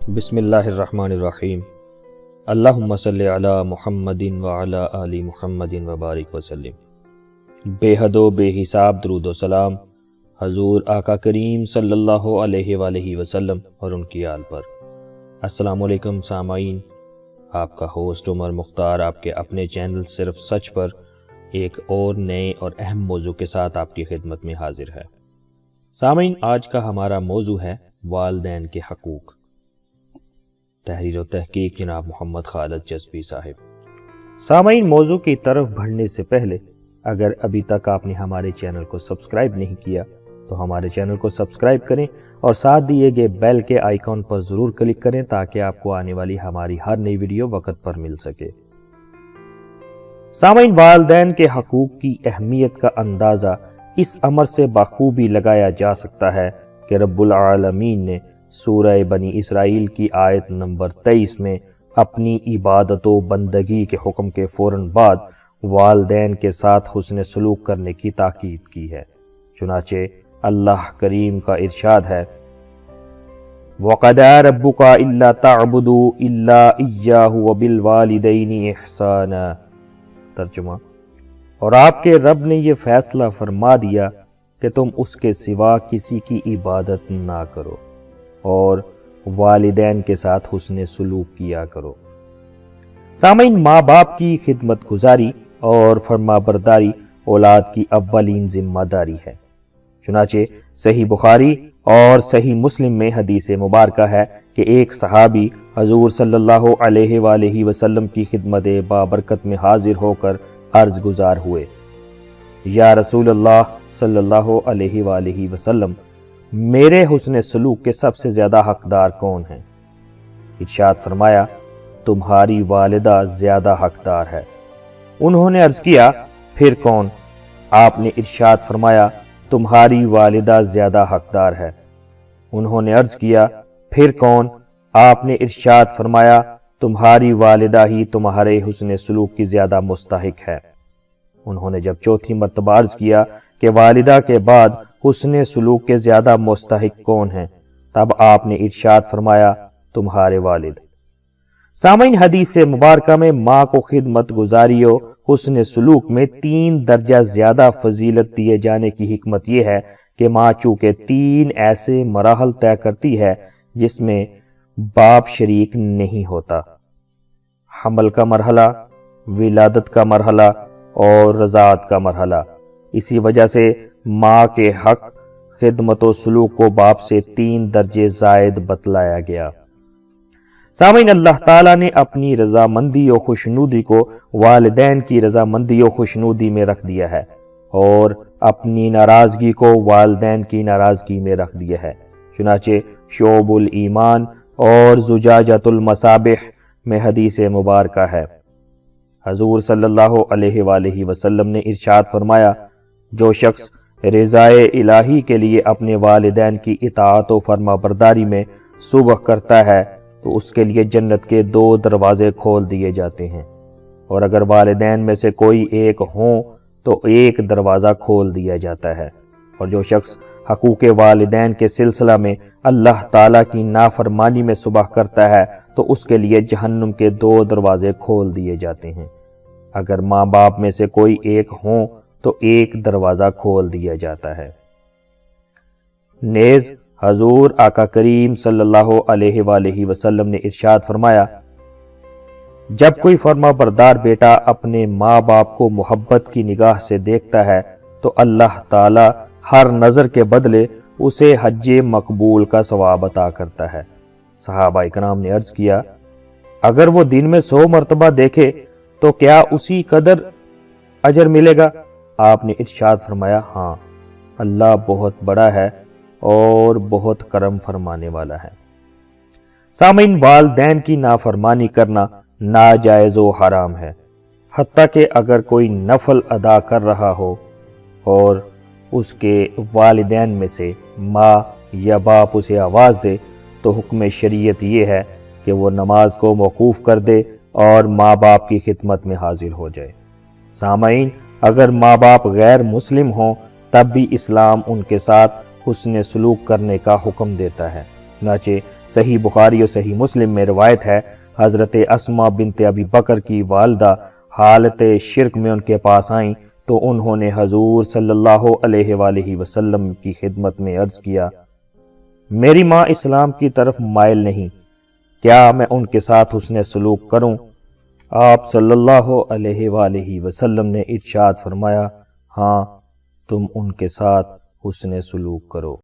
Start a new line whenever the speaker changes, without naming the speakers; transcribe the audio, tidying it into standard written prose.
بسم اللہ الرحمن الرحیم اللہم صلی علی محمد وعلی آل محمد وبارک وسلم۔ بے حد و بے حساب درود و سلام حضور آقا کریم صلی اللہ علیہ وآلہ وسلم اور ان کی آل پر۔ السلام علیکم سامعین، آپ کا ہوسٹ عمر مختار آپ کے اپنے چینل صرف سچ پر ایک اور نئے اور اہم موضوع کے ساتھ آپ کی خدمت میں حاضر ہے۔ سامعین، آج کا ہمارا موضوع ہے والدین کے حقوق۔ تحریر و تحقیق جناب محمد خالد جذبی صاحب۔ سامعین، موضوع کی طرف بڑھنے سے پہلے اگر ابھی تک آپ نے ہمارے چینل کو سبسکرائب نہیں کیا تو ہمارے چینل کو سبسکرائب کریں اور ساتھ دیے گئے بیل کے آئیکن پر ضرور کلک کریں تاکہ آپ کو آنے والی ہماری ہر نئی ویڈیو وقت پر مل سکے۔ سامعین، والدین کے حقوق کی اہمیت کا اندازہ اس امر سے بخوبی لگایا جا سکتا ہے کہ رب العالمین نے سورہ بنی اسرائیل کی آیت نمبر 23 میں اپنی عبادت و بندگی کے حکم کے فوراً بعد والدین کے ساتھ حسن سلوک کرنے کی تاکید کی ہے۔ چنانچہ اللہ کریم کا ارشاد ہے، وَقَضَىٰ رَبُّكَ أَلَّا تَعْبُدُوا إِلَّا إِيَّاهُ وَبِالْوَالِدَيْنِ إِحْسَانًا۔ ترجمہ، اور آپ کے رب نے یہ فیصلہ فرما دیا کہ تم اس کے سوا کسی کی عبادت نہ کرو اور والدین کے ساتھ حسن سلوک کیا کرو۔ سامعین، ماں باپ کی خدمت گزاری اور فرما برداری اولاد کی اولین ذمہ داری ہے۔ چنانچہ صحیح بخاری اور صحیح مسلم میں حدیث مبارکہ ہے کہ ایک صحابی حضور صلی اللہ علیہ وآلہ وسلم کی خدمت بابرکت میں حاضر ہو کر عرض گزار ہوئے، یا رسول اللہ صلی اللہ علیہ وآلہ وسلم، میرے حسن سلوک کے سب سے زیادہ حقدار کون ہیں؟ ارشاد فرمایا، تمہاری والدہ زیادہ حقدار ہے۔ انہوں نے عرض کیا، پھر کون؟ آپ نے ارشاد فرمایا، تمہاری والدہ زیادہ حقدار ہے۔ انہوں نے عرض کیا، پھر کون؟ آپ نے ارشاد فرمایا، تمہاری والدہ ہی تمہارے حسن سلوک کی زیادہ مستحق ہے۔ انہوں نے جب چوتھی مرتبہ عرض کیا کہ والدہ کے بعد حسن سلوک کے زیادہ مستحق کون ہیں، تب آپ نے ارشاد فرمایا، تمہارے والد۔ سامعین، حدیث مبارکہ میں ماں کو خدمت گزاری و حسن سلوک میں 3 درجہ زیادہ فضیلت دیے جانے کی حکمت یہ ہے کہ ماں چونکہ 3 ایسے مراحل طے کرتی ہے جس میں باپ شریک نہیں ہوتا: حمل کا مرحلہ، ولادت کا مرحلہ اور رضاعت کا مرحلہ۔ اسی وجہ سے ماں کے حق خدمت و سلوک کو باپ سے 3 درجے زائد بتلایا گیا۔ سامعین، اللہ تعالیٰ نے اپنی رضامندی و خوشنودی کو والدین کی رضامندی و خوشنودی میں رکھ دیا ہے اور اپنی ناراضگی کو والدین کی ناراضگی میں رکھ دیا ہے۔ چنانچہ شعب الایمان اور زجاجۃ المصابیح میں حدیث مبارکہ ہے، حضور صلی اللہ علیہ وآلہ وسلم نے ارشاد فرمایا، جو شخص رضائے الہی کے لیے اپنے والدین کی اطاعت و فرما برداری میں صبح کرتا ہے تو اس کے لیے جنت کے 2 دروازے کھول دیے جاتے ہیں، اور اگر والدین میں سے کوئی ایک ہوں تو ایک دروازہ کھول دیا جاتا ہے، اور جو شخص حقوق والدین کے سلسلہ میں اللہ تعالیٰ کی نافرمانی میں صبح کرتا ہے تو اس کے لیے جہنم کے 2 دروازے کھول دیے جاتے ہیں، اگر ماں باپ میں سے کوئی ایک ہوں تو ایک دروازہ کھول دیا جاتا ہے۔ نیز حضور آقا کریم صلی اللہ علیہ وآلہ وسلم نے ارشاد فرمایا، جب کوئی فرما بردار بیٹا اپنے ماں باپ کو محبت کی نگاہ سے دیکھتا ہے تو اللہ تعالی ہر نظر کے بدلے اسے حج مقبول کا ثواب عطا کرتا ہے۔ صحابہ اکرام نے عرض کیا، اگر وہ دن میں 100 مرتبہ دیکھے تو کیا اسی قدر اجر ملے گا؟ آپ نے ارشاد فرمایا، ہاں، اللہ بہت بڑا ہے اور بہت کرم فرمانے والا ہے۔ سامعین، والدین کی نافرمانی کرنا ناجائز و حرام ہے، حتیٰ کہ اگر کوئی نفل ادا کر رہا ہو اور اس کے والدین میں سے ماں یا باپ اسے آواز دے تو حکم شریعت یہ ہے کہ وہ نماز کو موقوف کر دے اور ماں باپ کی خدمت میں حاضر ہو جائے۔ سامعین، اگر ماں باپ غیر مسلم ہوں تب بھی اسلام ان کے ساتھ حسن سلوک کرنے کا حکم دیتا ہے۔ چنانچہ صحیح بخاری اور صحیح مسلم میں روایت ہے، حضرت اسما بنت ابی بکر کی والدہ حالت شرک میں ان کے پاس آئیں تو انہوں نے حضور صلی اللہ علیہ وآلہ وسلم کی خدمت میں عرض کیا، میری ماں اسلام کی طرف مائل نہیں، کیا میں ان کے ساتھ حسن سلوک کروں؟ آپ صلی اللہ علیہ وآلہ وسلم نے ارشاد فرمایا، ہاں تم ان کے ساتھ حسن سلوک کرو۔